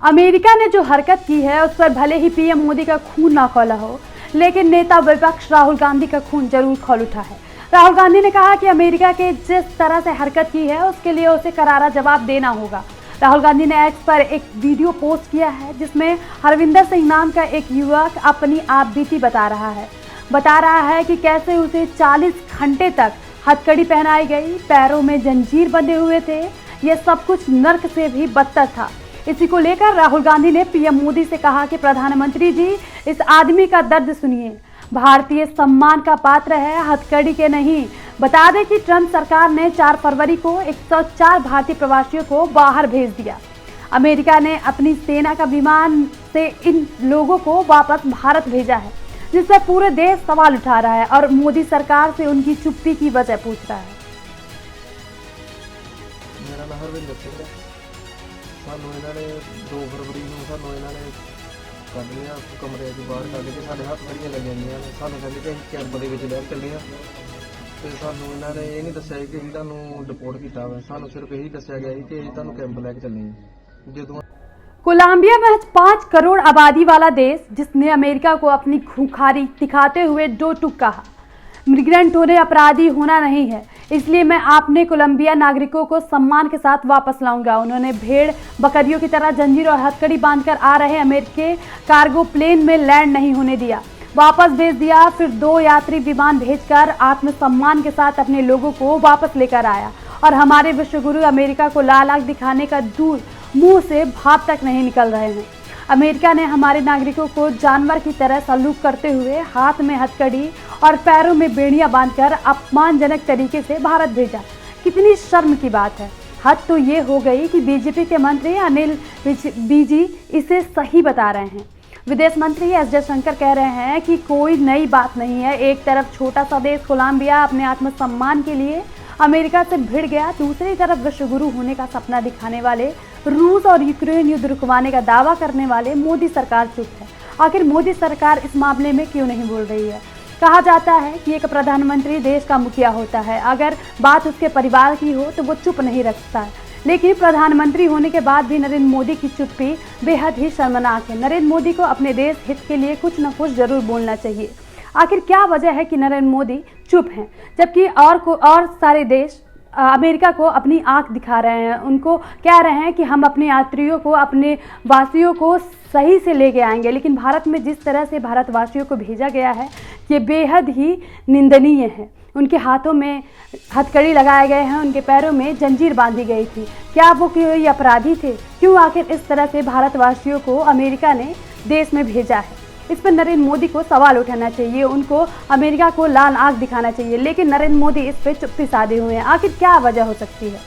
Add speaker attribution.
Speaker 1: America ने जो हरकत की है उस पर भले ही पीएम मोदी का खून ना खौला हो, लेकिन नेता विपक्ष राहुल गांधी का खून जरूर खौल उठा है। राहुल गांधी ने कहा कि अमेरिका के जिस तरह से हरकत की है उसके लिए उसे करारा जवाब देना होगा। राहुल गांधी ने एक्स पर एक वीडियो पोस्ट किया है जिसमें हरविंदर सिंह नाम का एक युवक अपनी आपबीती बता रहा है कि कैसे उसे 40 घंटे तक हथकड़ी पहनाई गई, पैरों में जंजीर बंधे हुए थे। यह सब कुछ नर्क से भी बदतर था। इसी को लेकर राहुल गांधी ने पीएम मोदी से कहा कि प्रधानमंत्री जी, इस आदमी का दर्द सुनिए। भारतीय सम्मान का पात्र है, हथकड़ी के नहीं। बता दें कि ट्रंप सरकार ने 4 फरवरी को 104 भारतीय प्रवासियों को बाहर भेज दिया। अमेरिका ने अपनी सेना का विमान से इन लोगों को वापस भारत भेजा है, जिससे पूरे देश सवाल उठा रहा है और मोदी सरकार से उनकी चुप्पी की वजह पूछ रहा है।
Speaker 2: मेरा नाम हरविंदर सिंह है। ਸਾਨੂੰ ਇਹਨਾਂ ਨੇ 2 ਫਰਵਰੀ ਨੂੰ ਸਾਨੂੰ ਇਹਨਾਂ ਨੇ ਕੱਢ ਲਿਆ, ਕਮਰੇ ਤੋਂ ਬਾਹਰ ਕੱਢ ਕੇ ਸਾਡੇ ਹੱਥ ਖੜੀਆਂ ਲੱਗੀਆਂ ਨੇ। ਸਾਨੂੰ ਕਹਿੰਦੇ ਕਿ ਅਸੀਂ ਕੈਂਪ ਦੇ ਵਿੱਚ ਲੈ ਚੱਲੇ ਆ ਤੇ ਸਾਨੂੰ ਇਹਨਾਂ ਨੇ ਇਹ ਨਹੀਂ ਦੱਸਿਆ ਕਿ ਅਸੀਂ ਤੁਹਾਨੂੰ ਡਿਪੋਰਟ ਕੀਤਾ ਵਾ। ਸਾਨੂੰ ਸਿਰਫ ਇਹੀ ਦੱਸਿਆ ਗਿਆ ਕਿ ਅਸੀਂ ਤੁਹਾਨੂੰ ਕੈਂਪ ਲੈ ਕੇ ਚੱਲੇ ਆ। ਜਦੋਂ
Speaker 1: कोलंबिया महज 5 करोड़ आबादी वाला देश, जिसने अमेरिका को अपनी खूंखारी दिखाते हुए दो टूक कहा, मिग्रेंट होने अपराधी होना नहीं है, इसलिए मैं अपने कोलंबिया नागरिकों को सम्मान के साथ वापस लाऊंगा। उन्होंने भेड़ बकरियों की तरह जंजीर और हथकड़ी बांधकर आ रहे अमेरिकी कार्गो प्लेन में लैंड नहीं होने दिया, वापस भेज दिया। फिर 2 यात्री विमान भेजकर आत्मसम्मान के साथ अपने लोगों को वापस लेकर आया और हमारे विश्वगुरु अमेरिका को लाल आंख दिखाने का दूर मुंह से भाप तक नहीं निकल रहे हैं। अमेरिका ने हमारे नागरिकों को जानवर की तरह सलूक करते हुए हाथ में हथकड़ी और पैरों में बेड़ियां बांधकर अपमानजनक तरीके से भारत भेजा। कितनी शर्म की बात है। हद तो ये हो गई कि बीजेपी के मंत्री अनिल बीजी इसे सही बता रहे हैं। विदेश मंत्री एस जयशंकर कह रहे हैं कि कोई नई बात नहीं है। एक तरफ छोटा सा देश कोलंबिया अपने आत्मसम्मान के लिए अमेरिका से भिड़ गया, दूसरी तरफ विश्वगुरु होने का सपना दिखाने वाले रूस और यूक्रेन युद्ध रुकवाने का दावा करने वाले मोदी सरकार चुप है। आखिर मोदी सरकार इस मामले में क्यों नहीं बोल रही है? कहा जाता है कि एक प्रधानमंत्री देश का मुखिया होता है, अगर बात उसके परिवार की हो तो वो चुप नहीं रखता है, लेकिन प्रधानमंत्री होने के बाद भी नरेंद्र मोदी की चुप्पी बेहद ही शर्मनाक है। नरेंद्र मोदी को अपने देश हित के लिए कुछ न कुछ जरूर बोलना चाहिए। आखिर क्या वजह है कि नरेंद्र मोदी चुप हैं, जबकि और सारे देश अमेरिका को अपनी आंख दिखा रहे हैं, उनको कह रहे हैं कि हम अपने यात्रियों को, अपने वासियों को सही से लेके आएंगे। लेकिन भारत में जिस तरह से भारतवासियों को भेजा गया है ये बेहद ही निंदनीय है। उनके हाथों में हथकड़ी लगाए गए हैं, उनके पैरों में जंजीर बांधी गई थी। क्या वो कोई अपराधी थे? क्यों आखिर इस तरह से भारतवासियों को अमेरिका ने देश में भेजा है? इस पर नरेंद्र मोदी को सवाल उठाना चाहिए, उनको अमेरिका को लाल आंख दिखाना चाहिए। लेकिन नरेंद्र मोदी इस पर चुप्पी साधे हुए हैं। आखिर क्या वजह हो सकती है?